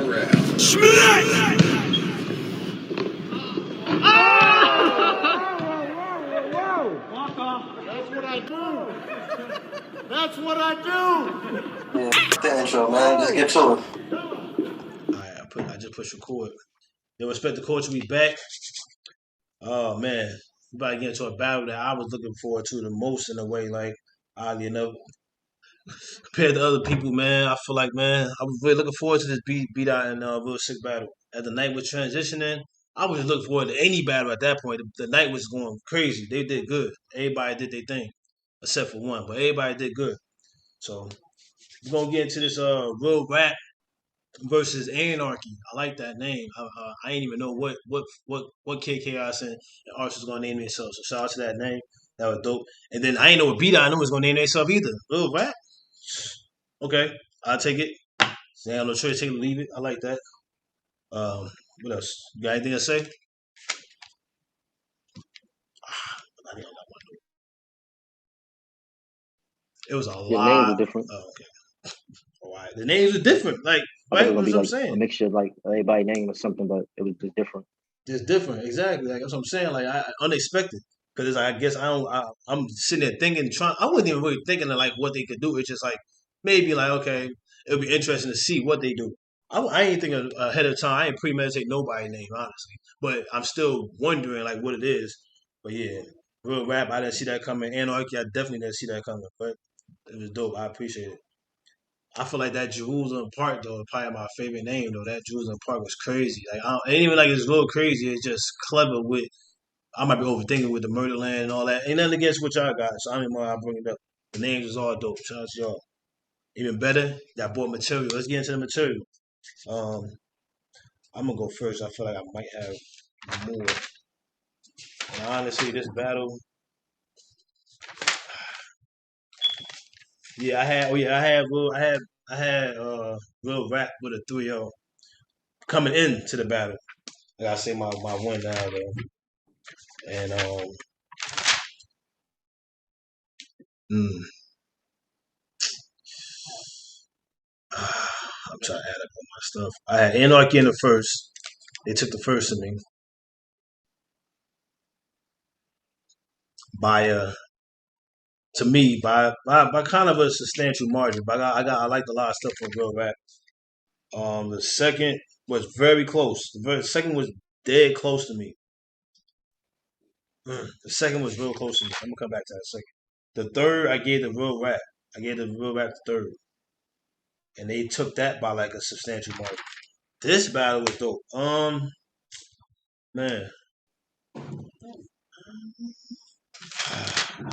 round. Walk off. That's what I do. That's what I do. Yeah, the intro, man. Just get to it. Alright, I just pushed record. Yo, respect the culture, we back. Oh man, we about to get into a battle that I was looking forward to the most in a way, like oddly enough. Compared to other people, man, I feel like, man, I was really looking forward to this beat out and real sick battle. As the night was transitioning, I was just looking forward to any battle at that point. The night was going crazy. They did good. Everybody did their thing, except for one, but everybody did good. So we're gonna get into this real rap versus Anarchy. I like that name. I ain't even know what KKS and Arch was gonna name themselves. So shout out to that name. That was dope. And then I ain't know what beat I know was gonna name themselves either. Real rap. Okay, I'll take it. They have no choice, take it or leave it. I like that. What else? You got anything to say? It was a Your names lot. are different. Oh, okay. All right. The names are different. Like, I thought it right? was What gonna be I'm like a saying. mixture of like everybody's name or something, but it was just different. Just different, exactly. Like that's what I'm saying. Like unexpected, because I guess I don't. I'm sitting there thinking, trying. I wasn't even really thinking of like what they could do. It's just like maybe like okay, it'll be interesting to see what they do. I ain't thinking ahead of time. I ain't premeditate nobody's name honestly, but I'm still wondering like what it is. But yeah, real rap. I didn't see that coming. Anarchy, I definitely didn't see that coming. But it was dope. I appreciate it. I feel like that Jerusalem Park though, is probably my favorite name though. That Jerusalem Park was crazy. Like it ain't even like it's a little crazy. It's just clever with. I might be overthinking with the Murderland and all that. Ain't nothing against what y'all got, so I don't even know how I bring it up. The names is all dope. Shout out to y'all. Even better, y'all bought material. Let's get into the material. Um, I'm gonna go first. I feel like I might have more. And honestly, this battle, yeah, I had. Oh yeah, I had real rap with a 3-0 coming into the battle. I gotta say my one now though. And mm, I'm trying to add up on my stuff. I had Anarchy in the first. They took the first of me by to me by kind of a substantial margin. But I liked a lot of stuff from Real Rap. The second was very close. The second was dead close to me. The second was real close to me. I'm gonna come back to that second. The third, I gave the Real Rap. I gave the Real Rap the third, and they took that by like a substantial margin. This battle was dope. Man,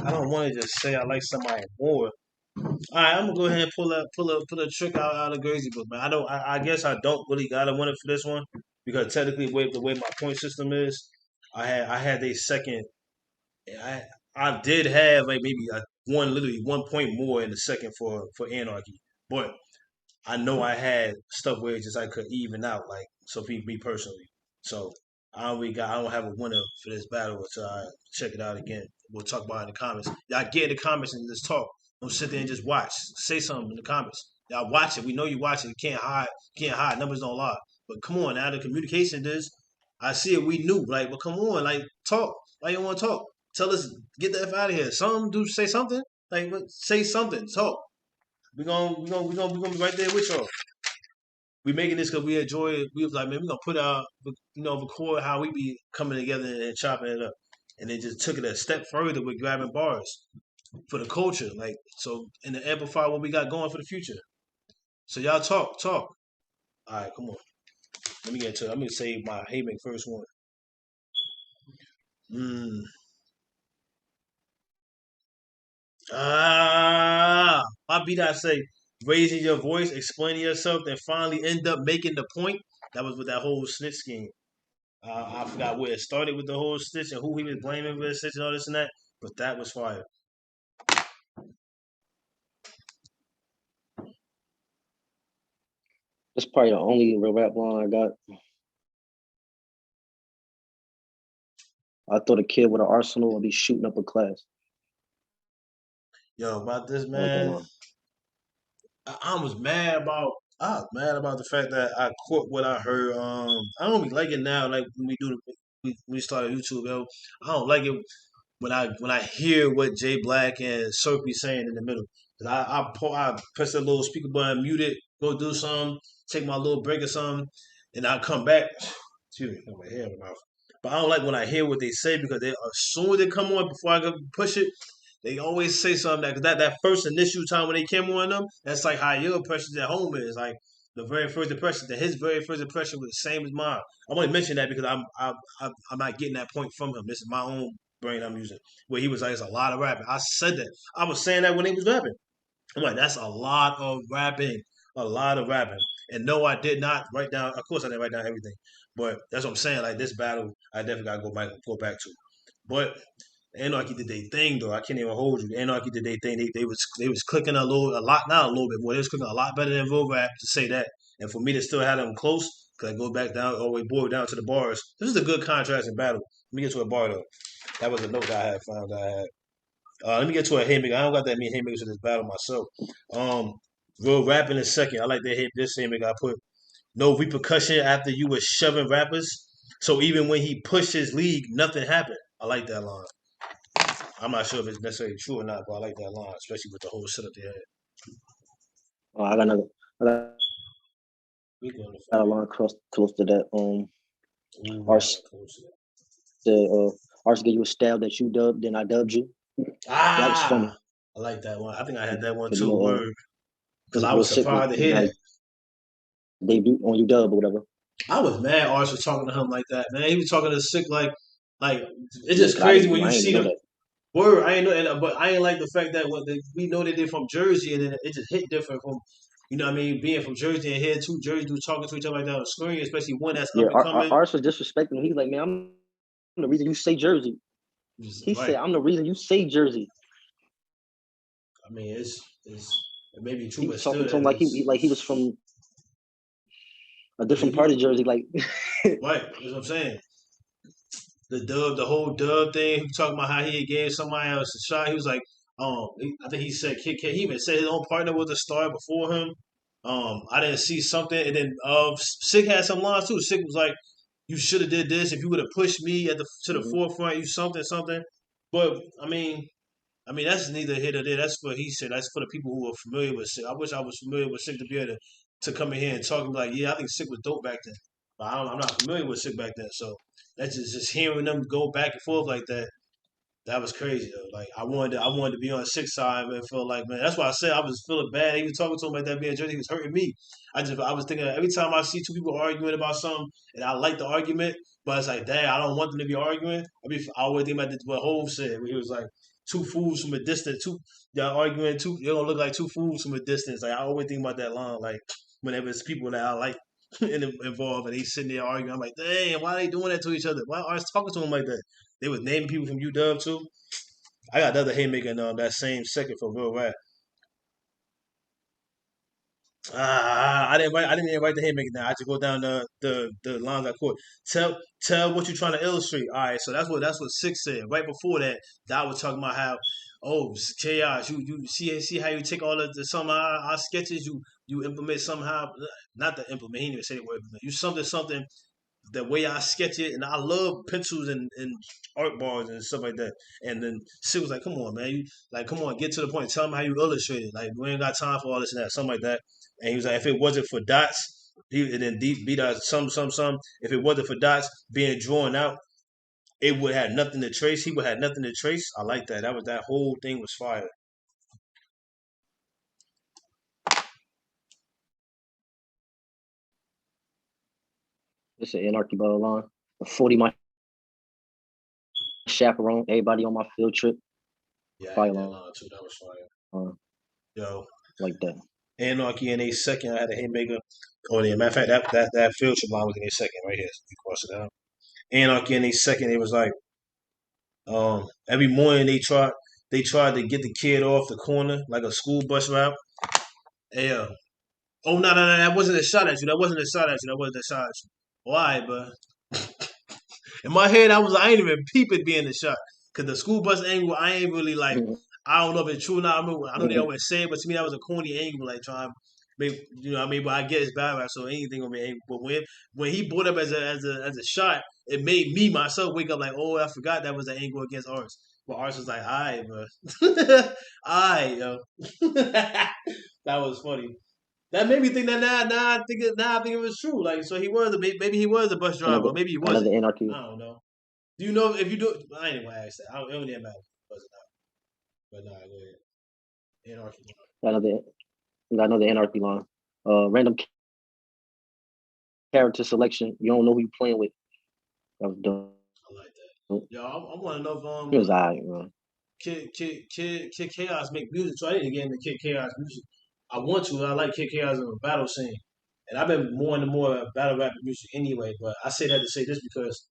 I don't want to just say I like somebody more. All right, I'm gonna go ahead and pull a trick out of Crazy Book, man. I don't. I guess I don't really gotta win it for this one because technically, the way my point system is, I had a second. I I did have like maybe literally 1 point more in the second for Anarchy, but I know I had stuff where it's just I could even out like so for me personally. So I don't have a winner for this battle until I check it out again. We'll talk about it in the comments. Y'all get in the comments and let's talk. Don't sit there and just watch. Say something in the comments. Y'all watch it. We know you watch it. You can't hide. Can't hide. Numbers don't lie. But come on, now the communication is. I see it. We knew. Like, but come on, like talk. Why you want to talk? Tell us get the f out of here. Some do say something. Like, say something. Talk. We gonna be right there with y'all. We making this because we enjoy it. We was like, man, we gonna put out, record how we be coming together and chopping it up, and they just took it a step further with grabbing bars for the culture, like so, and to amplify what we got going for the future. So y'all talk. All right, come on. Let me get to it. I'm gonna save my Haymaker first one. Mm. My beat I say raising your voice, explaining yourself, then finally end up making the point. That was with that whole snitch scheme. I forgot where it started with the whole stitch and who he was blaming for the stitch and all this and that, but that was fire. That's probably the only real rap line I got. I thought a kid with an arsenal would be shooting up a class. Yo, about this I like that man, line. I was mad about I'm mad about the fact that I caught what I heard. I don't be like it now. Like when we started YouTube, yo. I don't like it when I hear what Jay Black and Soapy saying in the middle. 'Cause I press that little speaker button, mute it, go do something, take my little break or something, and I come back. Excuse me, got my hair in my mouth. But I don't like when I hear what they say because they as soon as they come on before I go push it, they always say something that first initial time when they came on them, that's like how your impressions at home is. Like the very first impression, that his very first impression was the same as mine. I want to mention that because I'm not getting that point from him. This is my own brain I'm using. Where he was like, it's a lot of rapping. I said that. I was saying that when he was rapping. I'm like, that's a lot of rapping. A lot of rapping. And no, I did not write down, of course I didn't write down everything. But that's what I'm saying. Like this battle, I definitely gotta go back to. But Anarchy did their thing though. I can't even hold you. Anarchy did their thing. They was clicking a lot, not a little bit more. They was clicking a lot better than Real Rap to say that. And for me to still have them close, cause I go back down all the way boiled down to the bars. This is a good contrasting battle. Let me get to a bar though. That was a note that I had found that I had. Let me get to a haymaker. I don't got that many haymakers in this battle myself. Um, Real Rap in a second. I like this haymaker I put. No repercussion after you were shoving rappers. So even when he pushed his league, nothing happened. I like that line. I'm not sure if it's necessarily true or not, but I like that line, especially with the whole setup they had. I got another. I got We going to a find line close to that. Ooh, Ars close to that. said, Ars gave you a style that you dubbed, then I dubbed you. That was funny. I like that one. I think I had that one Cause you too. know, Word, because I real was sick was surprised to hear like that. debut on you dub or whatever. I was mad. Ars was talking to him like that, man. He was talking to Sick like it's Yeah, just cause crazy when you I see didn't know them. that. Word, I ain't know, but I ain't like the fact that we know that they're from Jersey, and then it just hit different from, what I mean, being from Jersey and hearing two Jersey dudes talking to each other like that on the screen, especially one that's Yeah, up and coming. Ars was disrespecting him. He's like, man, I'm the reason you say Jersey. Just, He right. said, I'm the reason you say Jersey. I mean, it may be true, He but was still, talking to him like he was from a different part of Jersey. Like, right. That's what I'm saying. The whole dub thing. He talking about how he gave somebody else a shot. He was like, I think he said Kid K. He even said his own partner was a star before him. I didn't see something, and then Sick had some lines too. Sick was like, "You should have did this if you would have pushed me to the forefront. You something." But I mean that's neither here nor there. That's what he said. That's for the people who are familiar with Sick. I wish I was familiar with Sick to be able to come in here and talk and be like, yeah, I think Sick was dope back then. But I'm not familiar with Sick back then, so that's just hearing them go back and forth like that. That was crazy though. Like I wanted to be on Six side and feel like, man. That's why I said I was feeling bad. Even talking to him like that being Jersey, he was hurting me. I was thinking every time I see two people arguing about something and I like the argument, but it's like, damn, I don't want them to be arguing. I always think about what Hove said, where he was like, two fools from a distance, y'all arguing they don't look like two fools from a distance. Like I always think about that line, like whenever it's people that I like involved and they sitting there arguing, I'm like, dang, why are they doing that to each other? Why are they talking to them like that? They was naming people from UW too. I got another haymaker in that same second for Real Rap. I didn't even write the haymaker down. I just go down the lines I quote. Tell what you're trying to illustrate. All right, so that's what Six said. Right before that, I was talking about how chaos. You see how you take all of some of our sketches, you implement somehow. Not to implement. He didn't even say the word implement. You something the way I sketch it, and I love pencils and art bars and stuff like that. And then Sid was like, "Come on, man, come on, get to the point. Tell me how you illustrate it. Like, we ain't got time for all this and that, something like that." And he was like, "If it wasn't for dots, and then B dots, some. If it wasn't for dots being drawn out, it would have nothing to trace. He would have nothing to trace." I like that. That whole thing was fire. it's an anarchy battle line. 40 my chaperone, everybody on my field trip. Yeah, I Fire had that line. line too. That was fire. Uh, Yo, like that. Anarchy in a second. I had a haymaker. Oh yeah, matter of fact, that field trip line was in a second right here. You cross it out. Anarchy in a second. It was like every morning they tried to get the kid off the corner like a school bus route. Hey, oh no, that wasn't a shot at you. That wasn't a shot at you. That wasn't a shot at you. Why, but in my head I ain't even peep it being a shot because the school bus angle I ain't really like. I don't know if it's true or not. I know they always say it, but to me that was a corny angle, like trying. maybe you know what I mean. But I get his bad rap, so anything gonna be angry. But when he brought up as a shot, it made me myself wake up like, oh, I forgot that was an angle against Ars. But Ars was like, all right, bro, all right, yo. That was funny. That made me think that now I think it was true. Like, so he was maybe he was a bus driver, or maybe he wasn't. Another anarchy. I don't know. Do you know if you do? I ain't gonna ask that. It don't even matter. Was it not? But nah, go ahead. Anarchy. Another anarchy line. Random character selection. You don't know who you playing with. That was dumb. I like that. Yo, I want to know if It was alright, man. Kid Chaos make music, so I need to get into Kid Chaos music. I want to. I like Kid Chaos in the battle scene, and I've been more and more battle rap music anyway. But I say that to say this because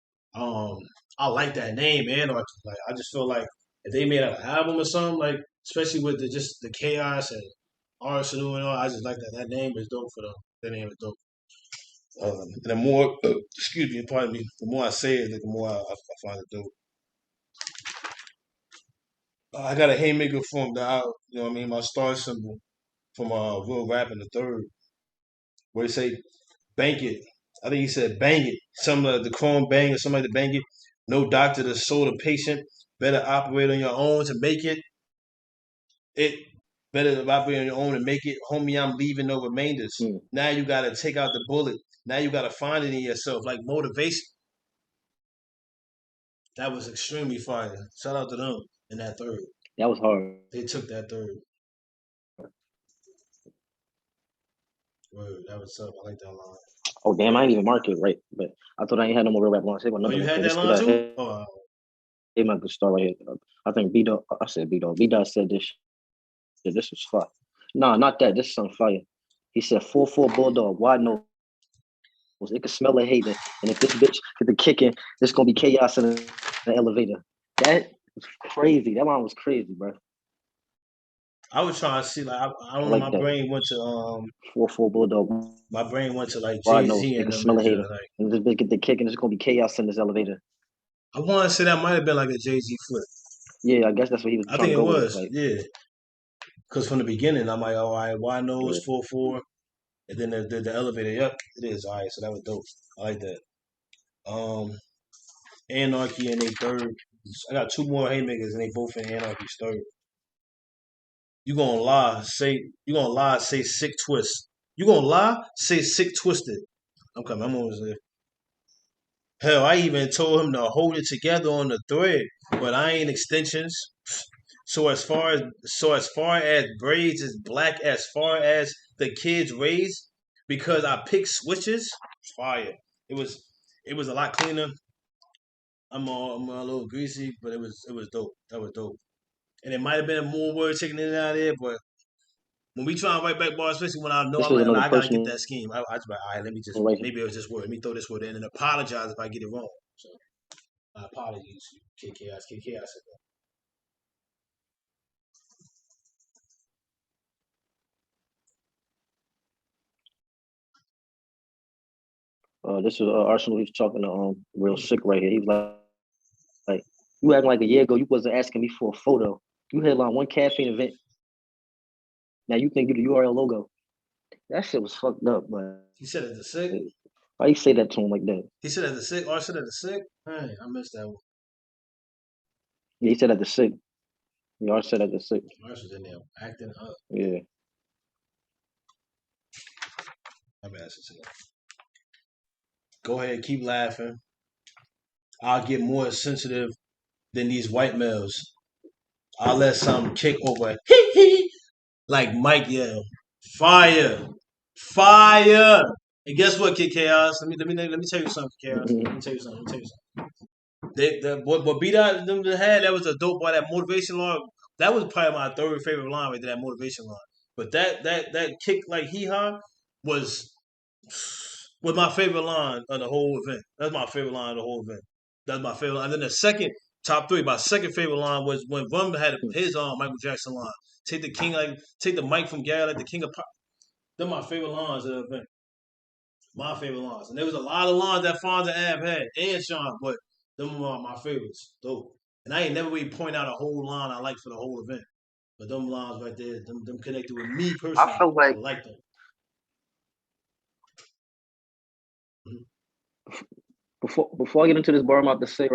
I like that name, Anarchy. Like I just feel like if they made an album or something, like especially with the chaos and Arsonal and all, I just like that. That name is dope for them. That name is dope. And the more, excuse me, pardon me, the more I say it, the more I find it dope. I got a haymaker from you know what I mean, my star symbol from Real Rap in the Third, where he say, bank it. I think he said, bang it. Some of the chrome bang or somebody to bang it. No doctor to sold a patient. Better operate on your own to make it. It better to operate on your own and make it. Homie, I'm leaving no remainders. Now you got to take out the bullet. Now you got to find it in yourself, like motivation. That was extremely fire. Shout out to them in that third. That was hard. They took that third. Word, that was tough. I like that line. Oh damn, I ain't even mark it right, but I thought I ain't had no more real rap lines. Oh, you had that line too? Oh, they might be start right here. I think B Dog. I said B Dog. B Dog said this. Shit, this was fire. Nah, not that. This is some fire. He said 4-4 Bulldog. Wide nose. It can smell of hate. And if this bitch get the kicking, there's gonna be chaos in the elevator. That was crazy. That line was crazy, bro. I was trying to see, like, I don't know. My brain went to 4-4 Bulldog. My brain went to like Jay-Z and them. Smell of hate. And this bitch get the kicking, there's gonna be chaos in this elevator. I want to say that might have been like a Jay-Z flip. Yeah, I guess that's what he was trying to go with. I think it was, yeah. Because from the beginning, I'm like, all right, why nose 4-4, and then the elevator. Yep, it is. All right, so that was dope. I like that. Anarchy in their third. I got two more haymakers, and they both in Anarchy's third. You gonna lie? Say Sick twist. You gonna lie? Say Sick twisted. I'm coming. I'm almost there. Hell, I even told him to hold it together on the thread, but I ain't extensions. So as far as braids is black as far as the kids raised, because I picked switches, fire. It was a lot cleaner. I'm a little greasy, but it was dope. That was dope. And it might have been more words taken in and out of there, but when we try and write back bars, especially when I know I gotta get that scheme, I just like, all right, let me just maybe it was this word. Let me throw this word in and apologize if I get it wrong. So my apologies, Kid Chaos. This is Arsonal. He's talking to Real Sick right here. He's like, you acting like a year ago you wasn't asking me for a photo. You headline one caffeine event. Now you think you the URL logo. That shit was fucked up, but he said it the Sick. Why you say that to him like that? He said it the Sick. Or said it the Sick. Hey, I missed that one. Yeah, he said at the Sick. He already said at the Sick. Ars was in there acting up. Yeah. My bad, go ahead, keep laughing. I'll get more sensitive than these white males. I'll let some kick over. Like Mike yell. Fire. And guess what, Kid Chaos? Let me tell you something, Chaos. Let me tell you something. What beat out them had, that was a dope boy. That motivation line, that was probably my third favorite line right there, that motivation line. But that kick like hee-haw was my favorite line of the whole event. That's my favorite line of the whole event. That's my favorite line. And then the second, top three, my second favorite line was when Rum had his Michael Jackson line. Take the mic from Gary like the king of pop. They're my favorite lines of the event. My favorite lines. And there was a lot of lines that Fonz and Ab had, and Sean, but them were my favorites. Dope. And I ain't never really point out a whole line I like for the whole event. But them lines right there, them connected with me personally. I feel like I like them. Before I get into this bar, I'm about to say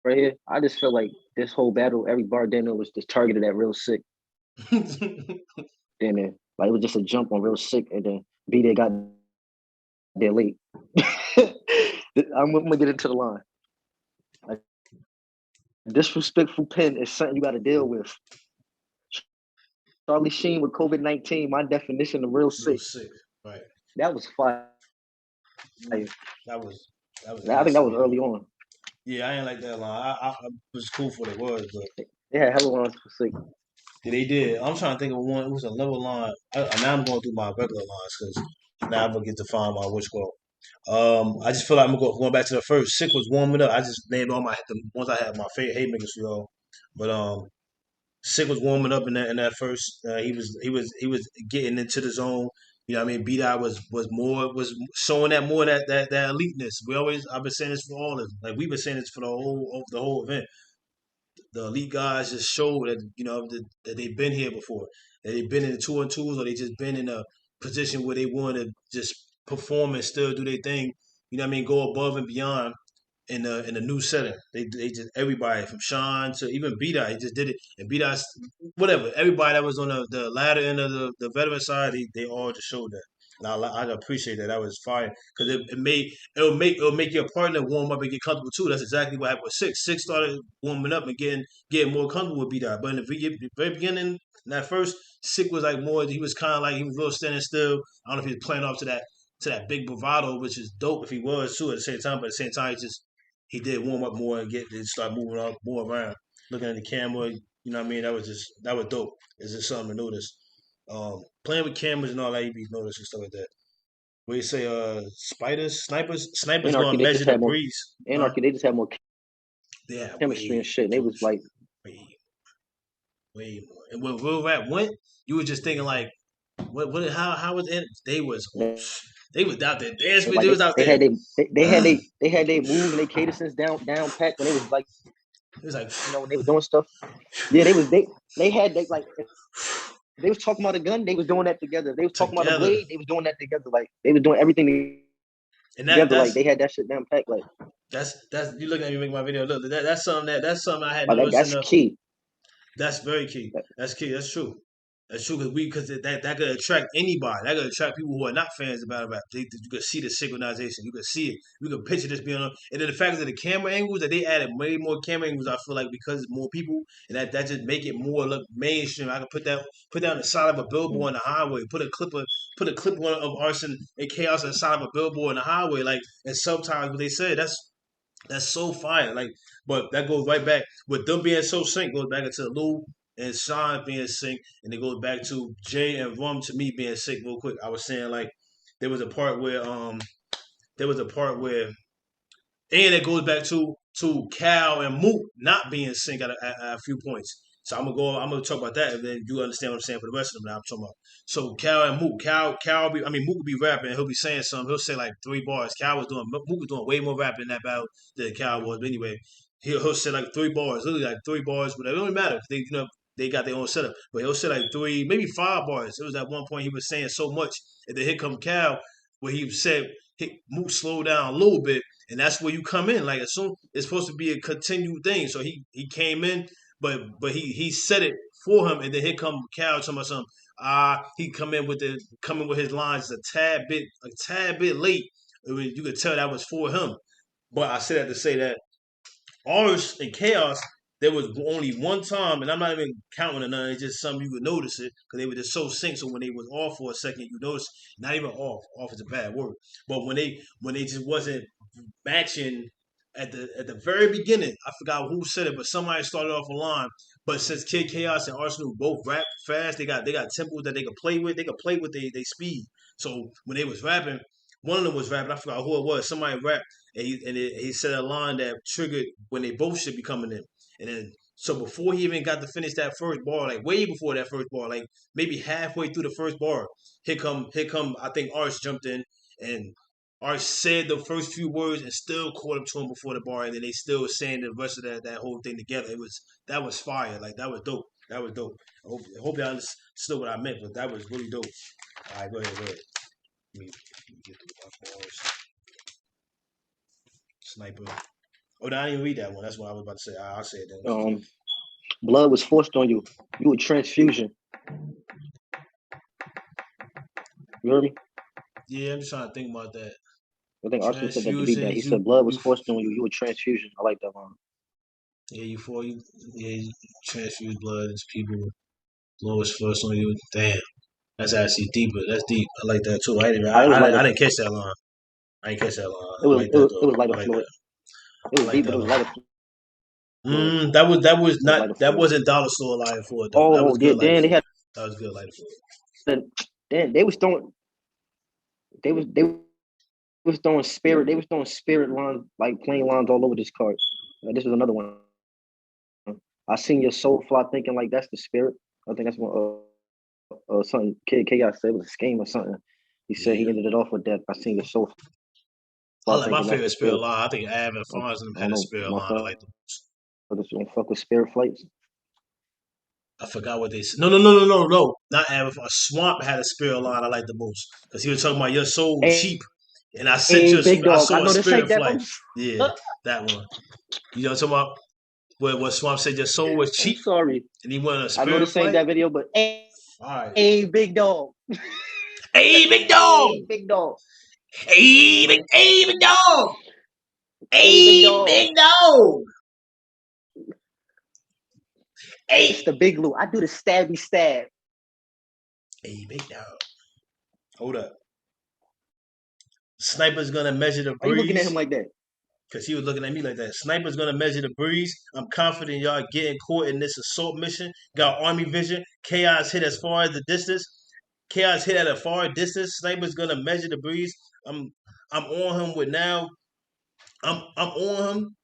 right here, I just feel like this whole battle, every bartender was just targeted at Real Sick. Then like it was just a jump on Real Sick, and then B they got there late. I'm gonna get into the line. A disrespectful pen is something you got to deal with. Charlie Sheen with COVID-19, my definition of Real Real Sick. sick, right? That was fire. That was I think that was early on. Yeah, I ain't like that line. I was cool for what it was, but They had hella lines for Sick. yeah, they did. I'm trying to think of one. It was another line. Now I'm going through my regular lines because now I'm gonna get to find my which quote. I just feel like going back to the first. Sick was warming up. I just named all the ones I had my favorite hate makers for y'all. But Sick was warming up in that first. He was getting into the zone. You know what I mean? B Dot was showing that more that eliteness. I've been saying this for all of like we've been saying this for the whole event. The elite guys just show that that they've been here before, that they've been in the 2-on-2s, or they just been in a position where they want to just perform and still do their thing. You know what I mean? Go above and beyond in a new setting. They just everybody from Sean to even B Dot, he just did it. And B Dot, whatever, everybody that was on the latter end of the veteran side, they all just showed that. And I appreciate that. That was fire because it'll make your partner warm up and get comfortable too. That's exactly what happened with Six. Six started warming up and getting more comfortable with B Dot. But in the very beginning, that first Sick was like more. He was kind of like he was a little standing still. I don't know if he was playing off to that big bravado, which is dope if he was too at the same time. But at the same time, he did warm up more and start moving up more around, looking at the camera. You know what I mean? That was dope. It's just something to notice. Playing with cameras and all that, you be noticing stuff like that. What you say? Snipers Anarchy, gonna they just measure the had more breeze. Huh? Anarchy, they just had more They had chemistry and way shit. And they too was like, way way more. And when Real Rap went, you were just thinking like, what? How was it? They was out there dancing. like They was out they there. had they had their moves and their cadences down packed when they was like, It was like when they was doing stuff. Yeah, they had they like if they was talking about a gun, they was doing that together. If they was talking about a together, blade, they was doing that together. Like they was doing everything and together. Like that's they had that shit down packed. that's you look at me make my video. Look, that's something I had noticed in That's the. key. That's very key. That's key. That's true. That's true because that could attract anybody. That could attract people who are not fans of battle rap. You could see the synchronization. You could see it. You could picture this being on. And then the fact that the camera angles that they added way more camera angles. I feel like because it's more people and that just make it more look mainstream. I could put that on the side of a billboard on the highway. Put a clip of Arson and Chaos on the side of a billboard on the highway. Like and sometimes what they say that's so fire. Like, but that goes right back with them being so sync goes back into Lou and Sean being sync, and it goes back to Jay and Rum to me being sync real quick. I was saying like there was a part where and it goes back to Cal and Mook not being sync at a few points. So I'm gonna talk about that, and then you understand what I'm saying for the rest of them. Now I'm talking about. So Cal and Mook, Mook will be rapping, he'll be saying something. He'll say like 3 bars. Mook was doing way more rapping in that battle than Cal was. But anyway, he'll say like 3 bars, literally like 3 bars, but it don't matter. They got their own setup. But he'll say like 3, maybe 5 bars. It was at one point he was saying so much, and then here come Cal, where he said Mook slow down a little bit, and that's where you come in. Like assume it's supposed to be a continued thing. So he came in, but he said it for him, and then here come Cal talking about something. He coming with his lines a tad bit late. You could tell that was for him. But I said that to say that Ars and Chaos, there was only one time, and I'm not even counting or none. It's just something you could notice it because they were just so synced. So when they was off for a second, you notice not even off. Off is a bad word, but when they just wasn't matching at the very beginning. I forgot who said it, but somebody started off a line. But since Kid Chaos and Arsenal both rap fast, they got tempos that they could play with. They could play with their speed. So when they was rapping, one of them was rapping. I forgot who it was. Somebody rapped, and he said a line that triggered when they both should be coming in. And then so before he even got to finish that first bar, like way before that first bar, like maybe halfway through the first bar, here come. I think Arch jumped in and Arch said the first few words and still caught up to him before the bar, and then they still was saying the rest of that whole thing together. That was fire. Like that was dope. That was dope. I hope y'all understood what I meant, but that was really dope. All right, go ahead. Let me get through my bars. Sniper. Oh, no, I didn't read that one. That's what I was about to say. I'll say it then. Blood was forced on you. You were transfusion. You heard me? Yeah, I'm just trying to think about that. I think Arsonal said that to beat that. He said blood was forced on you. You were transfusion. I like that line. Yeah, you transfuse blood into people. Blood was forced on you. Damn. That's actually deeper. That's deep. I like that too. I didn't catch that line. I didn't catch that line. I like that though. It was lighter I like fluid. that. It was deep, but it was lighter fluid. That wasn't dollar store lighter fluid though. That Oh was good yeah, lighter then fluid. That was good lighter fluid. Then they was throwing spirit lines, like plain lines all over this card. This was another one. I seen your soul fly thinking like that's the spirit. I think that's what something Chaos said. It was a scheme or something. He said he ended it off with that. I seen your soul fly My thinking favorite that's the spirit spirit. line. I think Av and Fonz had a spirit line. I like the most. Don't fuck with spirit flights. I forgot what they said. No. Not Av. Swamp had a spirit line I like the most because he was talking about your soul cheap, and I sent you. I saw a spirit flight. Yeah, that one. You know what I'm talking about? Where Swamp said your soul was cheap. I'm sorry. And he went on a spirit flight. I know this ain't that video, but hey, big dog. Hey, big dog. Hey, big dog. Hey, big dog. Hey, big dog. Hey. It's the big Lou. I do the stabby stab. Hey, big dog. Hold up. Sniper's gonna measure the breeze. Why you looking at him like that? Because he was looking at me like that. Sniper's gonna measure the breeze. I'm confident y'all getting caught in this assault mission. Got army vision. Chaos hit as far as the distance. Chaos hit at a far distance. Sniper's gonna measure the breeze. I'm on him with now. I'm on him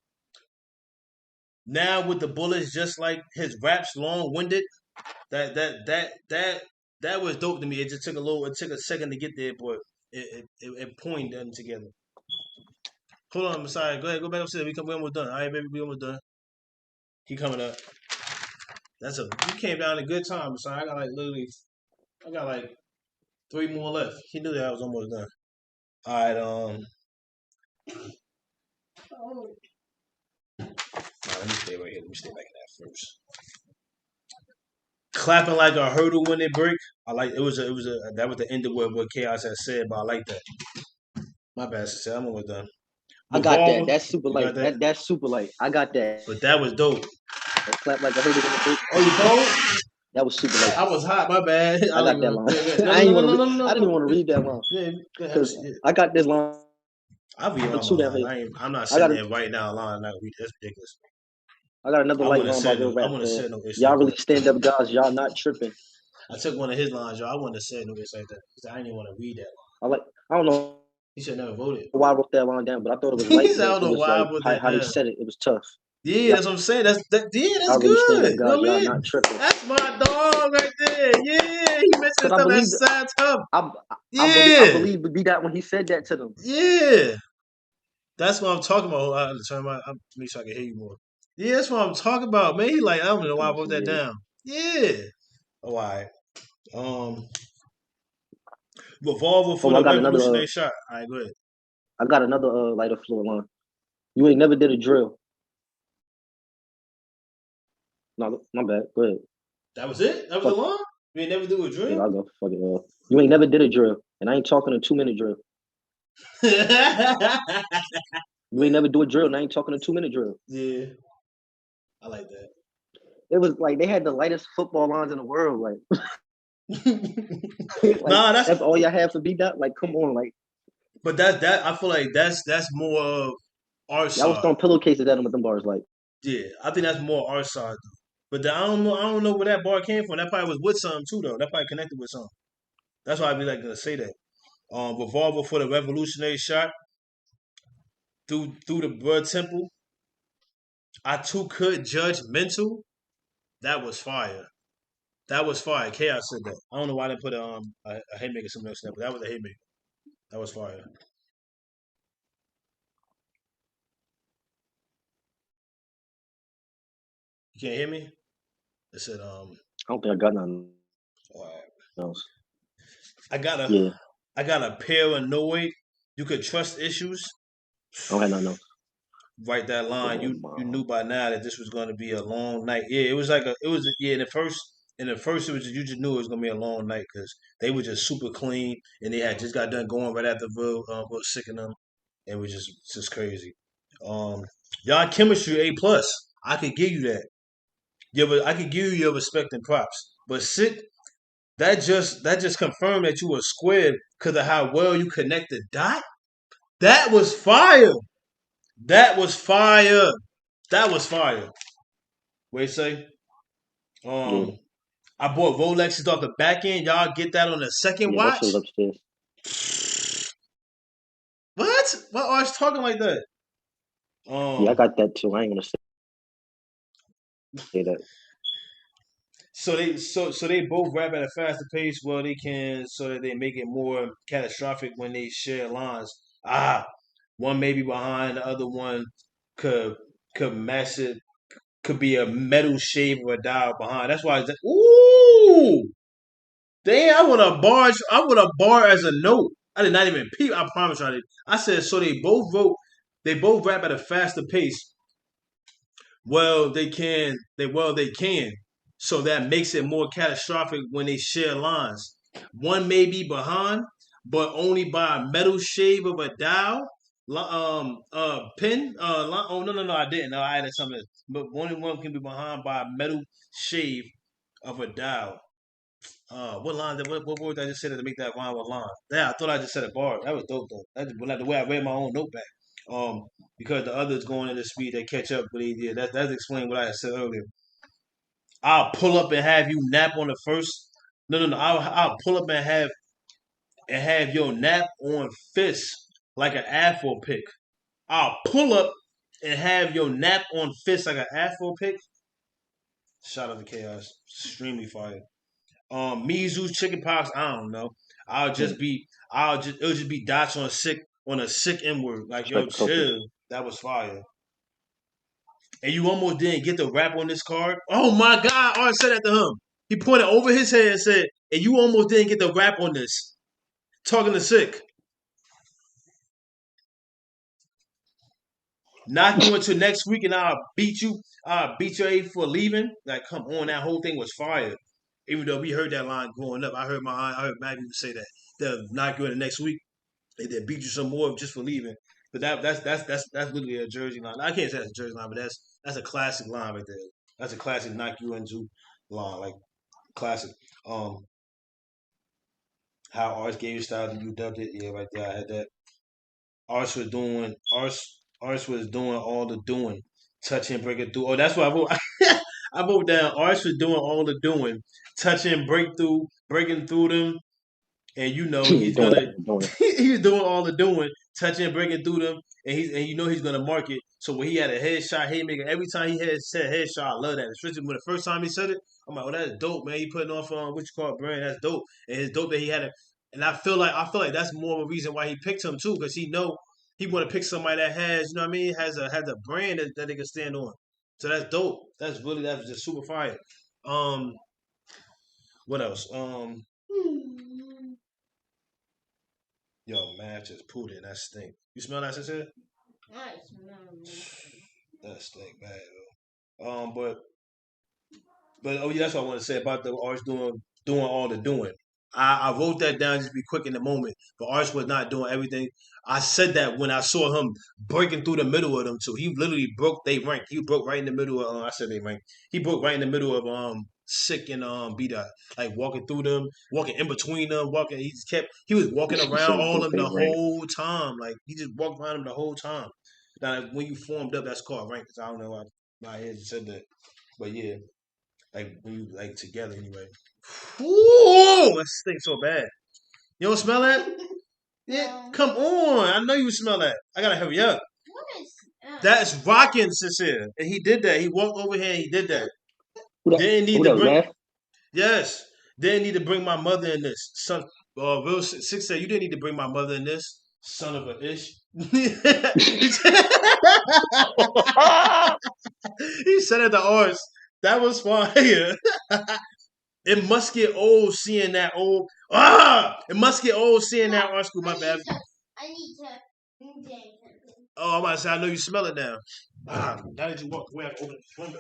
now with the bullets, just like his raps, long winded. That was dope to me. It just took a second to get there, but it pointed them together. Hold on, Messiah. Go ahead, go back upstairs. We almost done. All right, baby, we almost done. He coming up. You came down a good time, Messiah. I got like 3 more left. He knew that I was almost done. All right, let me stay right here. Let me stay back in that first. Clapping like a hurdle when they break. I like that was the end of what Chaos had said, but I like that. My bad, sister. I'm almost done. I got that. That's super light. That's super light. I got that. But that was dope. That clap like a hurdle when they break. Oh, you cold? That was super light. I was hot. My bad. I got that line. I didn't even want to read that line. Because I got this line. I read my line. I'm not sitting there right now line. That's ridiculous. I got another light line by Real Rap. Y'all really stand up guys. Y'all not tripping. I took one of his lines, y'all. I wouldn't have said no this like that. I didn't even want to read that line. I don't know. He should never voted. Why I wrote that line down, but I thought it was light. I don't know why I wrote that how they said it. It was tough. Yeah, that's what I'm saying. That's good. Really guys, y'all not tripping. That's my dog right there. Yeah, he mentioned stuff that's sad tough. I believe would be that when he said that to them. Yeah, that's what I'm talking about. I turn make sure I can hear you more. Yeah, that's what I'm talking about, man. He like, I don't know why I wrote that down. Yeah. Oh, all right. Revolver for the revolutionary shot. All right, go ahead. I got another lighter fluid line. You ain't never did a drill. No, my bad. Go ahead. That was it? That was the line? You ain't never do a drill? Yeah, I'll go. Fuck it. You ain't never did a drill. And I ain't talking a 2-minute drill. You ain't never do a drill, and I ain't talking a 2-minute drill. Yeah. I like that. It was like they had the lightest football lines in the world. Like, that's all y'all have for B-Dot. Like, come on, like. But that I feel like that's more of our side. Y'all was throwing pillowcases at him with them bars, like. Yeah, I think that's more our side though. But I don't know where that bar came from. That probably was with something too, though. That probably connected with something. That's why I'd be like to say that. Revolver for the revolutionary shot through the blood temple. I too could judge mental. That was fire. That was fire. Chaos said that. I don't know why they put a haymaker somewhere else, but that was a haymaker. That was fire. You can't hear me? It said I don't think I got nothing. Else. I got a paranoid. You could trust issues. I don't have nothing else. write that line, Oh you my. knew by now that this was going to be a long night. Yeah, it was yeah. In the first, it was you just knew it was going to be a long night because they were just super clean and they had just got done going right after Will sicking them. It was just crazy. Um, y'all chemistry A+. I could give you that. Yeah, but I could give you your respect and props. But Sick, that just confirmed that you were squared because of how well you connect the dot. That was fire. That was fire. That was fire. What you say? Yeah, Um, I bought Rolexes off the back end. Y'all get that on the second yeah, that watch? shit was upstairs. What? Why are you talking like that? Yeah, I Um, got that too. I ain't gonna say that. so they both rap at a faster pace. Well, they can so that they make it more catastrophic when they share lines. One may be behind, the other one could could match it. Could be a metal shave or a dial behind. That's why. Ooh, damn! I want a bar as a note. I did not even peep. I promise you, I did. I said so. They both wrote. They both rap at a faster pace. They can. So that makes it more catastrophic when they share lines. One may be behind, but only by a metal shave of a dial. Pin. Oh no, I didn't. No, I added something. But only one can be behind by a metal shave of a dial. What line? What word did I just say to make that rhyme with line? Yeah, I thought I just said a bar. That was dope though. That's the way I read my own note back. Because the others going at the speed they catch up, but yeah, that's explain what I had said earlier. I'll pull up and have you nap on the first. No. I'll pull up and have your nap on fist like an afro pick. I'll pull up and have your nap on fist like an afro pick. Shout out to Chaos, extremely fire. Measles, chickenpox, I don't know. Hmm. It'll just be dots on a sick N word. Like, yo, Strike the culture. chill. That was fire. And you almost didn't get the rap on this card. Oh my God, Art said that to him. He pointed over his head and said, and you almost didn't get the rap on this. Talking to sick. Knock you into next week and I'll beat your A for leaving. Like, come on, that whole thing was fire. Even though we heard that line growing up, I heard Matt even say that. They'll knock you in the next week. They beat you some more just for leaving. But that's literally a Jersey line. I can't say that's a Jersey line, but that's a classic line right there. That's a classic knock you into line, like classic. Um, how Ars gave you style, you dubbed it. Yeah, right there. I had that. Ars was doing all the doing, touching, breaking through. Oh, that's what I wrote. I wrote down. Ars was doing all the doing, touching, breakthrough, breaking through them, and you know Doing he's gonna it, doing it. he's doing all the doing, touching, breaking through them, and you know he's gonna mark it. So when he had a headshot haymaker, every time he had said headshot, I love that. Especially when the first time he said it, I'm like, oh, that's dope, man. He putting off what you call it, brand. That's dope, and it's dope that he had it. And I feel like that's more of a reason why he picked him too, because he know he want to pick somebody that has, you know what I mean, has a brand that they can stand on. So that's dope. That's just super fire. Um, what else? Yo, man, I just pulled it. That stink. You smell that, sister? I smell it. That stink bad. Yo. But oh yeah, that's what I want to say about the arts doing all the doing. I wrote that down just to be quick in the moment. But Arch was not doing everything. I said that when I saw him breaking through the middle of them too. He literally broke they rank. He broke right in the middle of I said they rank. He broke right in the middle of Sick and B Dot. Like walking through them, walking in between them, walking he was walking He around said he all of broke them they the rank. whole time. Like he just walked around them the whole time. Now when you formed up, that's called rank. I don't know why my head just said that. But yeah. Like when you like together anyway. Ooh, that stinks so bad. You don't smell that? Yeah, come on. I know you smell that. I gotta hurry up. What is that? That's rocking, sincere. And he did that. He walked over here and he did that. Didn't need Who to that was bring Math? yes. Didn't need to bring my mother in this. Son real six said you didn't need to bring my mother in this. Son of a ish. he said it to ours. That was fire. It must get old seeing that old. It must get old seeing that art school. My bad. I need to. Oh, I'm about to say, I know you smell it now. Now that you walk away, I can open the window.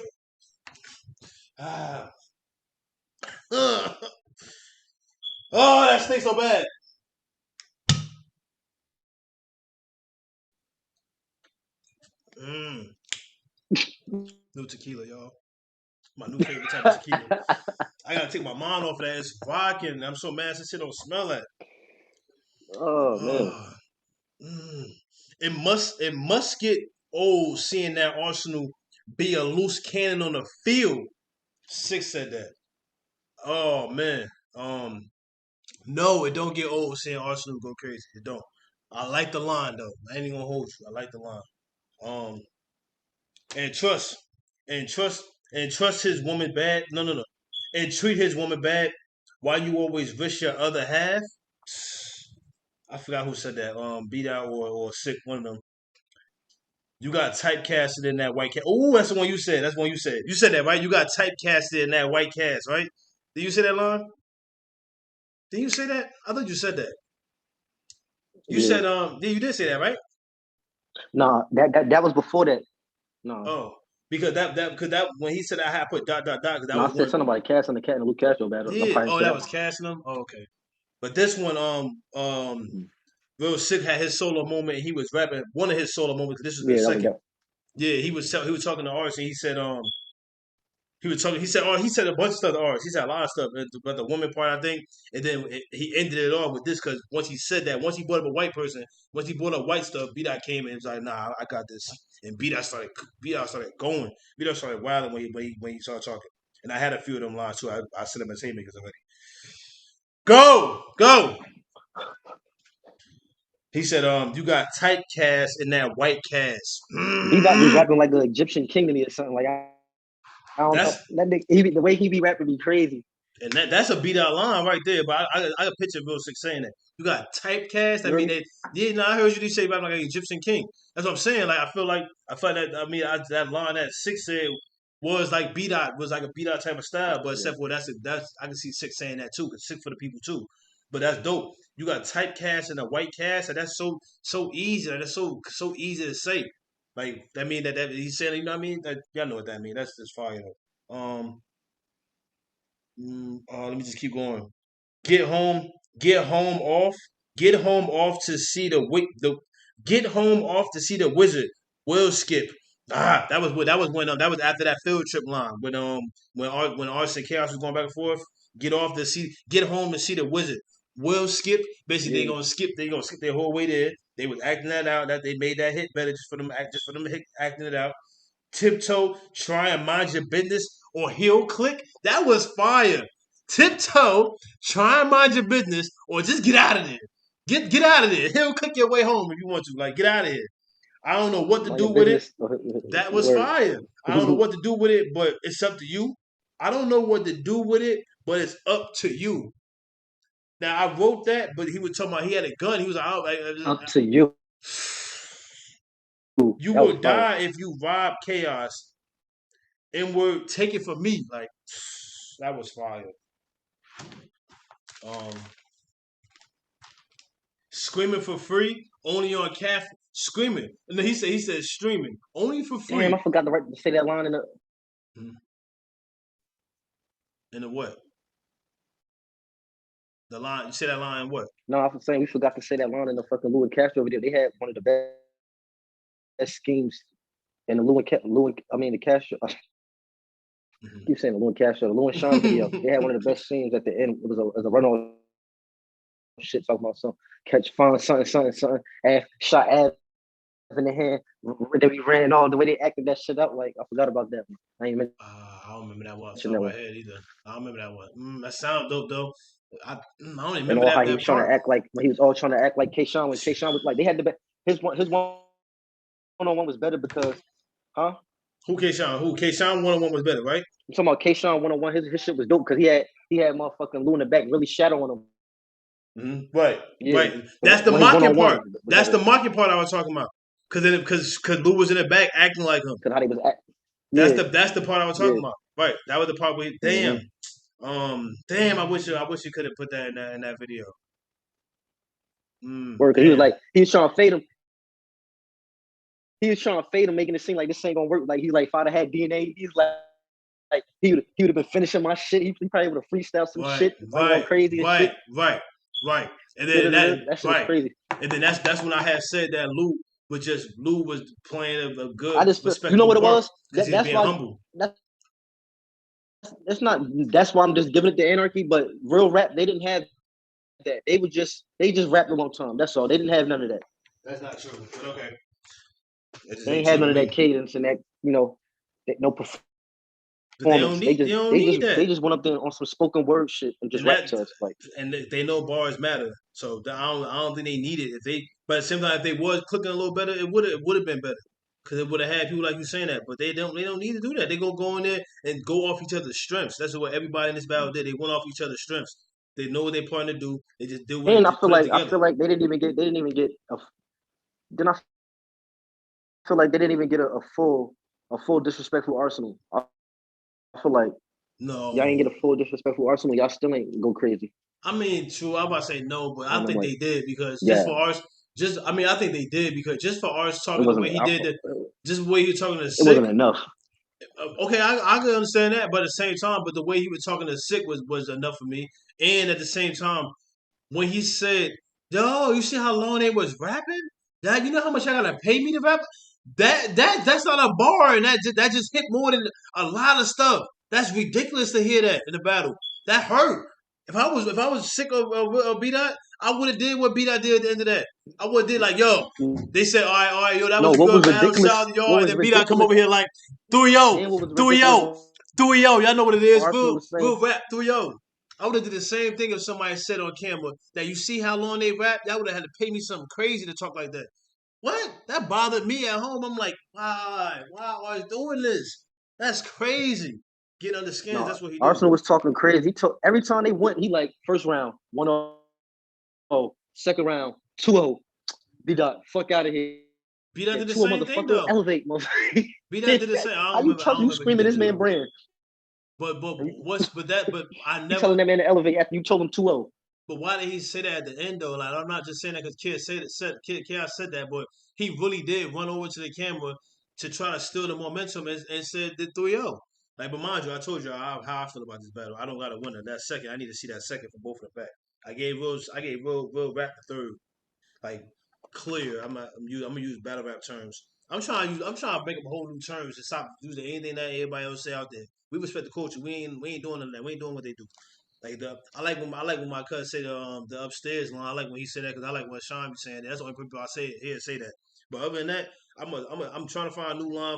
Oh, that stinks so bad. New tequila, y'all. My new favorite type of tequila. I gotta take my mind off of that. It's vodka. I'm so mad since it don't smell that. Oh man. Oh, mm. It must get old seeing that Arsenal be a loose cannon on the field. Sikh said that. Oh man. No, it don't get old seeing Arsenal go crazy. It don't. I like the line though. I ain't even gonna hold you. I like the line. Um, and trust, and trust, and trust his woman bad. No, no, no. And treat his woman bad. Why you always wish your other half? I forgot who said that. Beat out or sick. One of them. You got typecasted in that white cast. Oh, that's the one you said. That's the one you said. You said that right. You got typecasted in that white cast, right? Did you say that line? Did you say that? I thought you said that. You Yeah. said yeah, you did say that, right? Nah, that was before that. No. Oh, because that when he said I had put dot dot dot because that No, I was said one. something about Cass and the Cat and Luke Castro battle. I Yeah. probably Oh, said that that was one. casting him. Oh, okay. But this one, Real Sick had his solo moment. And he was rapping one of his solo moments. This is the Yeah, that was second. that. Yeah, he was talking to Ars and he said he was talking. He said, "Oh, he said a bunch of stuff to ours. He said a lot of stuff, but the woman part, I think." And then he ended it off with this because once he said that, once he brought up a white person, once he brought up white stuff, B Dot came and was like, "Nah, I got this." And B Dot started going. B Dot started wilding when he started talking. And I had a few of them lines too. I sent them as haymakers already. Go. He said, you got typecast in that white cast. B Dot was rapping like an Egyptian king to me or something. Like I don't That's know. That nigga, the way he be rapping be crazy. And that's a beat out line right there. But I can picture Bill Six saying that. You got typecast. I You heard mean, me? I heard you say about like an Egyptian king. That's what I'm saying. Like I feel like that. I mean, that line that Six said was like beat out was like a beat out type of style. But Yeah. except for that's I can see Six saying that too. Cause Six for the people too. But that's dope. You got typecast and a white cast, and that's so easy. That's so easy to say. Like that mean that he's saying, you know what I mean? That y'all know what that mean. That's just fire. Let me just keep going. Get home, get home off, get home off to see get home off to see the wizard. Will skip. That was after that field trip line when Arson Chaos was going back and forth. Get home to see the wizard. Will skip. Basically, Yeah. They gonna skip their whole way there. They was acting that out. That they made that hit better just for them acting it out. Tiptoe, try and mind your business, or he'll click. That was fire. Tiptoe, try and mind your business, or just get out of there. Get out of there. He'll click your way home if you want to. Like, get out of here. I don't know what to Mind do your with it. business. That was Word. fire. I don't know what to do with it, but it's up to you. I don't know what to do with it, but it's up to you. Now I wrote that, but he was talking about he had a gun. He was like, Up to you. you That was will fire. die if you rob chaos and were take it from me. Like that was fire. Um, screaming for free only on calf screaming. And then he said streaming only for Damn, free. I forgot to say that line in the. Hmm. And the what? The line you say that line what? No, I was saying we forgot to say that line in the fucking Louis Castro video. They had one of the best schemes in the the Castro. I keep saying the Louis Castro, the Louis Sean video. They had one of the best scenes at the end. It was a run on shit talking about some catch fun, something, and shot Av in the hand. Then we ran all the way they acted that shit up. Like I forgot about that one. I ain't mention I don't remember that one off the top that of my one. head either. I don't remember that one. That sound dope though. I don't even And remember all how he was that trying to part. act like when he was all trying to act like Kayshawn when Kayshawn was like they had the his one-on-one was better because huh? Who K-Sean? Who K-Sean 1-on-1 was better, right? I'm talking about Kayshawn one-on-one. His shit was dope because he had motherfucking Lou in the back really shadowing him. Mm-hmm. Right, Yeah, right. That's the when his mocking one-on-one part. was That's the better mocking part I was talking about. Cause Lou was in the back acting like him. because how they was act. Yeah, That's the part I was talking yeah. about. Right. That was the part where Mm-hmm. damn. I wish you could have put that in that video. Word, cause Damn. he was trying to fade him. he was trying to fade him, making it seem like this ain't gonna work. Like he's like, if I'd have had DNA, he's like he would have been finishing my shit. He probably would have freestyled some shit, like all crazy and shit. Right. And then that shit was crazy. And then that's when I had said that Lou was playing a good, I just, respectful you know what it was? because he's being humble. That's why I'm just giving it to Anarchy. But real rap, they didn't have that. They just rapped a long time. That's all. They didn't have none of that. That's not true. But okay. They ain't had none of that cadence and that, no performance. They just went up there on some spoken word shit and just rap to us. Like, and they know bars matter, so I don't think they need it. But at the same time, if they was clicking a little better, it would have been better because it would have had people like you saying that. But they don't need to do that. They go in there and go off each other's strengths. That's what everybody in this battle did. They went off each other's strengths. They know what they're partner to do. They just do it. And I feel like they didn't even get a. Then I feel like they didn't even get a full disrespectful Arsonal. I feel like y'all ain't get a full disrespectful Arsonal. Y'all still ain't go crazy. I mean, true. I'm about to say no, but I think they did because just for ours. I think they did because just for ours talking the way he did, just the way he was talking to Sikh. It wasn't enough. Okay, I can understand that, but at the same time, but the way he was talking to Sikh was enough for me. And at the same time, when he said, "Yo, you see how long they was rapping? That you know how much I gotta pay me to rap?" That's not a bar, and that just hit more than a lot of stuff. That's ridiculous to hear that in the battle. That hurt. If I was sick of B-Dot, I would have did what B-Dot did at the end of that. I would have did like, yo, they said, all right, yo, that was a good battle. Shout out to y'all. And then B-Dot come over here like, 3-0. Y'all know what it is. Real rap, 3-0. I would have did the same thing if somebody said on camera that you see how long they rap. Y'all would have had to pay me something crazy to talk like that. What? That bothered me at home. I'm like, why are you doing this? That's crazy. Get under skins. That's what he did. Arsonal was talking crazy. He took every time they went. He like first round 1-0, second round 2-0. B-Dot, fuck out of here. B-Dot did the same thing though. Elevate, motherfucker. B-Dot did the same. How you screaming this man brand? But I never. You telling that man to elevate after you told him 2-0. But why did he say that at the end though? Like I'm not just saying that because Kid said that, but he really did run over to the camera to try to steal the momentum and said the 3-0. Like, but mind you, I told you how I feel about this battle. I don't got to win it. That second, I need to see that second for both of them back. I gave real rap the third, like clear. I'm gonna use battle rap terms. I'm trying to make up a whole new terms to stop using anything that everybody else say out there. We respect the culture. We ain't doing none of that. We ain't doing what they do. Like I like when my cousin say the upstairs line. I like when he said that because I like when Sean be saying that. That's the only people I say that. But other than that, I'm trying to find a new line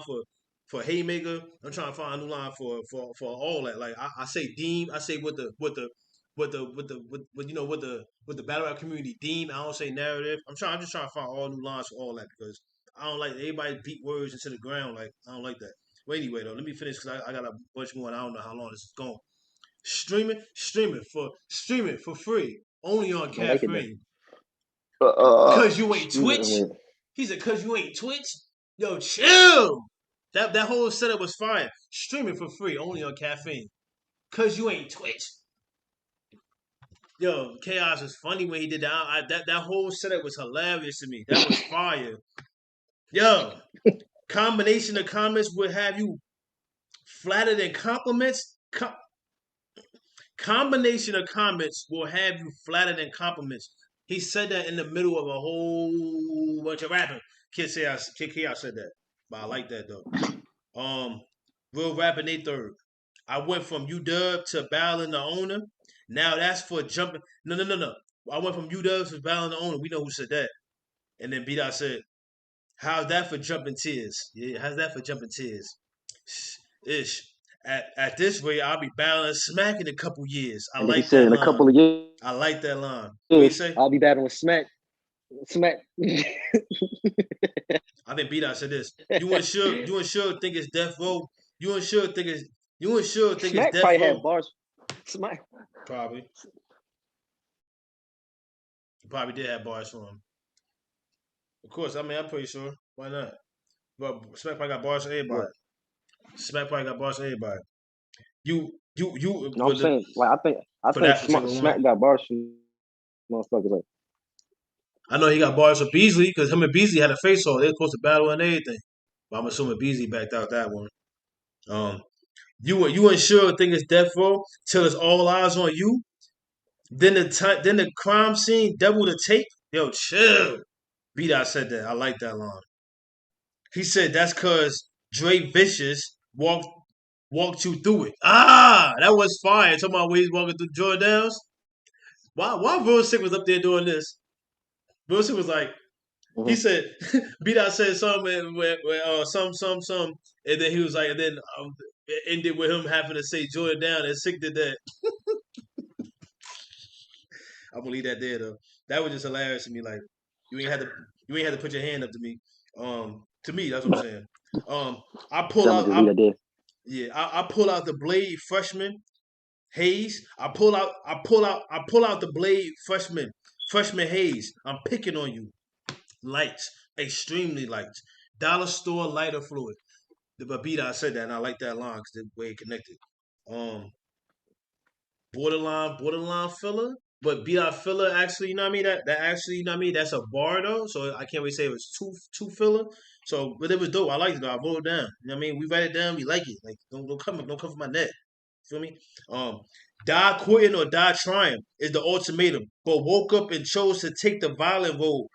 for Haymaker. I'm trying to find a new line for all that. Like I say Deem. I say with the battle rap community Deem. I don't say narrative. I'm just trying to find all new lines for all that because I don't like everybody beat words into the ground. Like I don't like that. Well, anyway though, let me finish because I got a bunch more and I don't know how long this is going. Streaming for free. Only on Caffeine. Cause you ain't Twitch. He said, cause you ain't Twitch. Yo, chill. That whole setup was fire. Streaming for free. Only on Caffeine. Cause you ain't Twitch. Yo, Chaos was funny when he did that. That whole setup was hilarious to me. That was fire. Yo, combination of comments would have you flattered than compliments. Combination of comments will have you flattered than compliments. He said that in the middle of a whole bunch of rapping. Kid Chaos said that, but I like that though. Real rapping they third. I went from UW to battling the owner. Now that's for jumping. No. I went from UW to battling the owner. We know who said that. And then B-Dot said, how's that for jumping tears? Yeah, how's that for jumping tears? Ish. At this rate, I'll be battling Smack in a couple years. I like that line. In a couple of years. I like that line. What you say? I'll be battling Smack. I think B-Dot said this. You and Suge think it's Death Row. You and Suge think it's Death Row. Probably had bars. Smack. Probably. He probably did have bars for him. Of course, I mean I'm pretty sure. Why not? But Smack probably got bars for everybody. What? Smack probably got bars for everybody. You. No, I'm saying, like I think Smack got bars from motherfuckers. Like I know he got bars with Beasley because him and Beasley had a face off. They were supposed to battle and everything. But I'm assuming Beasley backed out that one. Um, you ain't sure think it's death row till it's all eyes on you. Then the crime scene double the tape. Yo, chill. B-Dot said that. I like that line. He said that's cause Dre Vicious walked you through it. Ah, that was fire. Talking about when he's walking through Jordans. Why Real Sick was up there doing this? Real Sick was like, he Mm-hmm. said, B Dot said something where some, and then he was like, and then it ended with him having to say Jordan down, and Sick did that. I'm gonna leave that there though. That was just hilarious to me. Like you ain't had to put your hand up to me, that's what I'm saying. Um, I pull So I'm out, gonna just leave it there. I pull out the blade freshman Hayes. I pull out the blade freshman Hayes. I'm picking on you. Lights, extremely lights. Dollar store lighter fluid. The Babita, I said that, and I like that line because the way it connected. Um, borderline filler, but beat out filler actually, you know what I mean? That actually, you know what I mean? That's a bar though, so I can't really say it was two filler. So, but it was dope. I liked it though. I wrote it down. You know what I mean? We write it down. We like it. Like don't come for my neck. Feel me? Um, die quitting or die trying is the ultimatum, but woke up and chose to take the violent road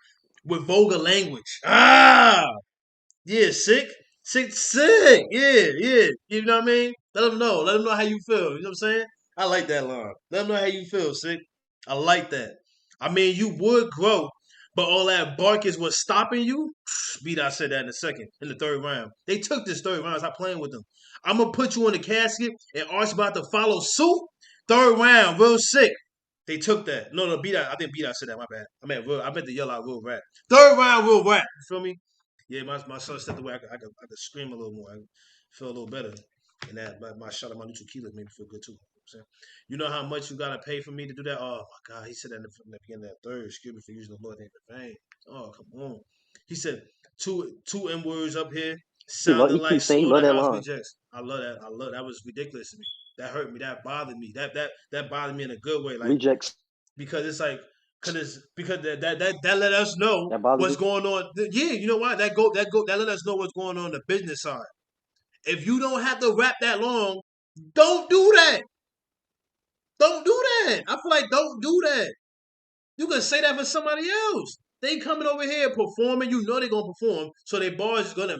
with vulgar language. Ah, yeah, sick. Yeah. You know what I mean? Let them know. Let them know how you feel. You know what I'm saying? I like that line. Let them know how you feel, sick. I like that. I mean, you would grow, but all that bark is what's stopping you. Beat, I said that in a second, in the third round. They took this third round. Stop playing with them. I'm gonna put you in the casket, and Art's about to follow suit. Third round, real sick. They took that. No, beat. I think beat. I said that. My bad. I meant to yell out real rap. Third round, real rap. You feel me? Yeah, my son stepped away. I could scream a little more. I feel a little better. And that my shot of my neutral keyless made me feel good too. You know how much you gotta pay for me to do that? Oh my God, he said that in the beginning of that third. Excuse me for using the Lord name in vain. Oh, come on. He said two N words up here sounding He like keeps saying he love that slaughterhouse line. rejects. I love that. That was ridiculous to me. That hurt me. That bothered me. That bothered me in a good way. Like Rejects because it's like because that let us know that bothers what's you. going on. Yeah, you know why that let us know what's going on the business side. If you don't have to rap that long, don't do that. Don't do that. I feel like don't do that. You can say that for somebody else. They coming over here performing. You know they're gonna perform, so their bars is gonna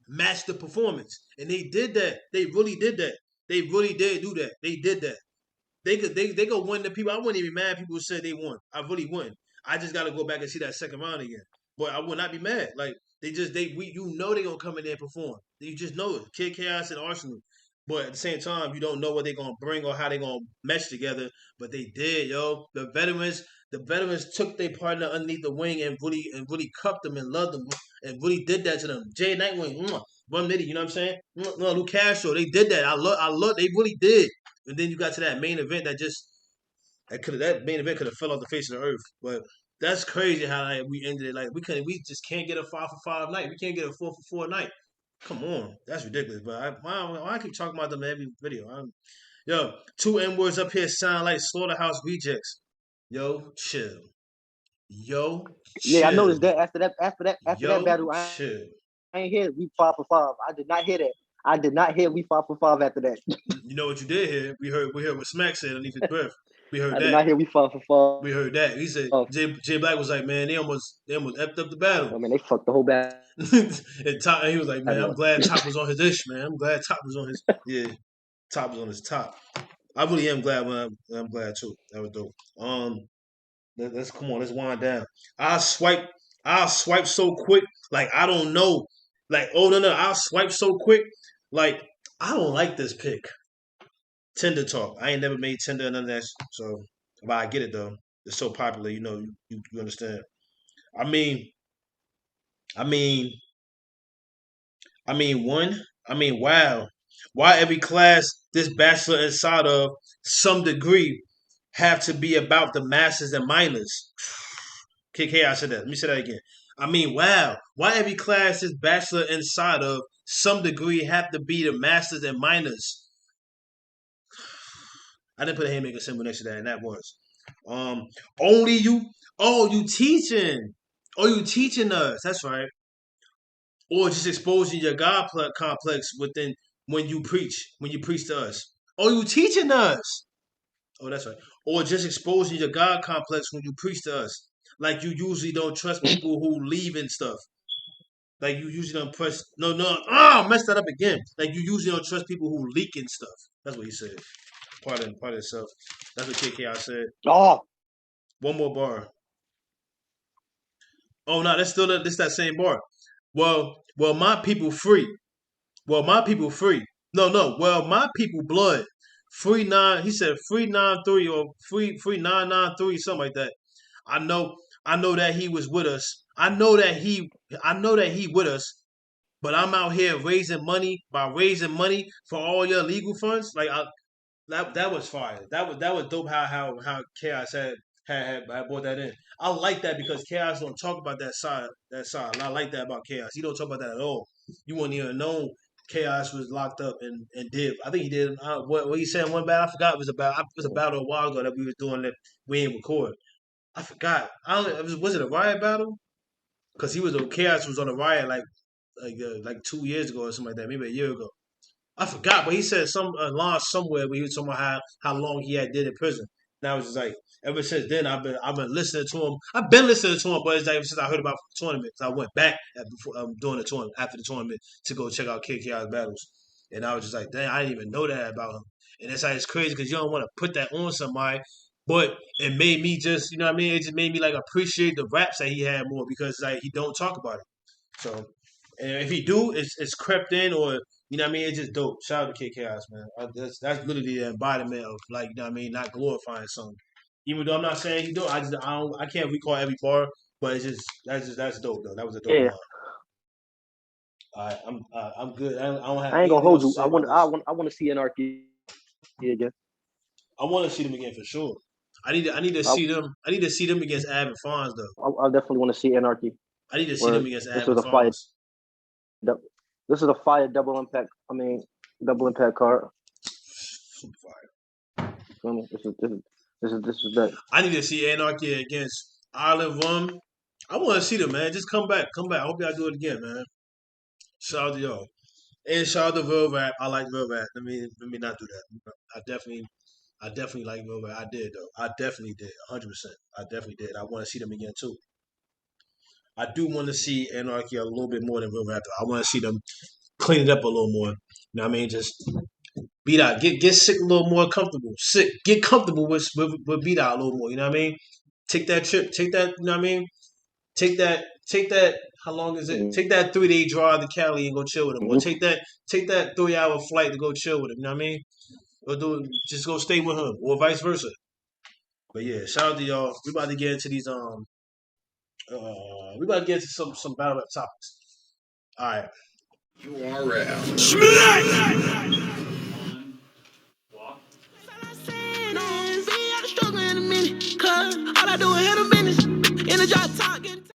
match the performance. And they did that. They really did that. They really did do that. They did that. They could win the people. I wouldn't even be mad if people said they won. I really wouldn't. I just gotta go back and see that second round again. But I would not be mad. Like you know they gonna come in there and perform. You just know it. Kid Chaos and Arsenal. But at the same time, you don't know what they're gonna bring or how they're gonna mesh together. But they did, yo. The veterans took their partner underneath the wing and really cupped them and loved them and really did that to them. Jay Nightwing, Rum Nitty, you know what I'm saying? No, Luke Castro, they did that. I love, they really did. And then you got to that main event that main event could have fell off the face of the earth. But that's crazy how like we ended it. Like we just can't get a 5 for 5 night. We can't get a 4 for 4 night. Come on, that's ridiculous. But why I keep talking about them in every video? Yo, two N words up here sound like slaughterhouse rejects. Yo, chill. Yo, Yeah, I chill. noticed that after that Yo, battle, chill. I ain't hear we 5 for 5. I did not hear that. I did not hear we 5 for 5 after that. You know what you did here? We heard what Smack said underneath his breath. We heard I did that. not hear we 5 for We heard that. He said 5. Jay Black was like, man, they almost effed up the battle. I mean, they fucked the whole battle And he was like, man, I'm up. glad Top was on his ish, man. I'm glad Top was on his Top was on his top. I really am glad I'm glad too. That was dope. Let's come on, let's wind down. I swipe I'll swipe so quick, like I don't know. Like, oh no, I'll swipe so quick. Like, I don't like this pick. Tinder talk. I ain't never made Tinder and none of that. So, but I get it though. It's so popular, you know. You understand. I mean, I mean, one. Wow. Why every class this bachelor inside of some degree have to be about the masters and minors? KK, I said that. Let me say that again. Wow. Why every class this bachelor inside of some degree have to be the masters and minors? I didn't put a haymaker symbol next to that, and that was. Um, only you, Oh, you teaching. Oh, you teaching us. That's right. Or just exposing your God complex within when you preach to us. Oh, you teaching us. Oh, that's right. Or just exposing your God complex when you preach to us. Like you usually don't trust people who leave and stuff. Like you usually don't press. No, no. Oh, I messed that up again. Like you usually don't trust people who leak and stuff. That's what he said. Part of itself. That's what KKI said. Oh, One more bar. Oh no, that's still this that same bar. Well, my people free. Well, my people free. No, no. Well, my people blood. Free nine. He said free 9-3 or free 993 something like that. I know. I know that he was with us. I know that he with us. But I'm out here raising money by raising money for all your legal funds. Like that was fire. That was dope. How Chaos had brought that in. I like that because Chaos don't talk about that side. That side. And I like that about Chaos. He don't talk about that at all. You wouldn't even know Chaos was locked up and did. I think he did. What he said in one battle. I forgot it was about. It was a battle a while ago that we was doing that we didn't record. I forgot. I don't. Was it a riot battle? Because he was Chaos was on a riot like 2 years ago or something like that, maybe a year ago. I forgot, but he said some line somewhere where he was talking about how long he had did in prison. And I was just like, ever since then, I've been listening to him. I've been listening to him, but it's like ever since I heard about the tournament, I went back during the tournament after the tournament to go check out KKI's battles, and I was just like, dang, I didn't even know that about him. And it's like it's crazy because you don't want to put that on somebody, but it made me just, you know what I mean? It just made me like appreciate the raps that he had more because like he don't talk about it. So, and if he do, it's crept in or you know what I mean. It's just dope. Shout out to KKIs, man. That's literally the embodiment of like you know what I mean, not glorifying something. Even though I'm not saying he do, I can't recall every bar, but it's just that's dope though. That was a dope yeah. line. All right, I'm good. I don't have I ain't gonna anything hold else to you. say about this. I want to see Anarchy again. I want to see them again for sure. I need to I see them. I need to see them against Av and Fonz though. I definitely want to see Anarchy. I need to see them Where against this Av is and a fire. Fonz. This is a fire double impact. I mean, double impact card. Super fire. I mean, this is that. I need to see Anarchy against Island Rum. I want to see them, man. Just come back. Come back. I hope y'all do it again, man. Shout out to y'all. And shout out to Real Rap. I like Real Rap. Let me not do that. I definitely like Real Rap. I did though. I definitely did. 100%. I definitely did. I want to see them again too. I do want to see Anarchy a little bit more than Real Rap. I want to see them clean it up a little more. You know what I mean? Just beat out. Get Sick a little more comfortable. Sick. Get comfortable with beat out a little more. You know what I mean? Take that trip. Take that. You know what I mean? Take that. Take that. How long is it? Take that 3-day drive to Cali and go chill with him, or take that 3-hour flight to go chill with him. You know what I mean? Or just go stay with him, or vice versa. But yeah, shout out to y'all. We about to get into these we about to get into some battle rap topics. All right. URL.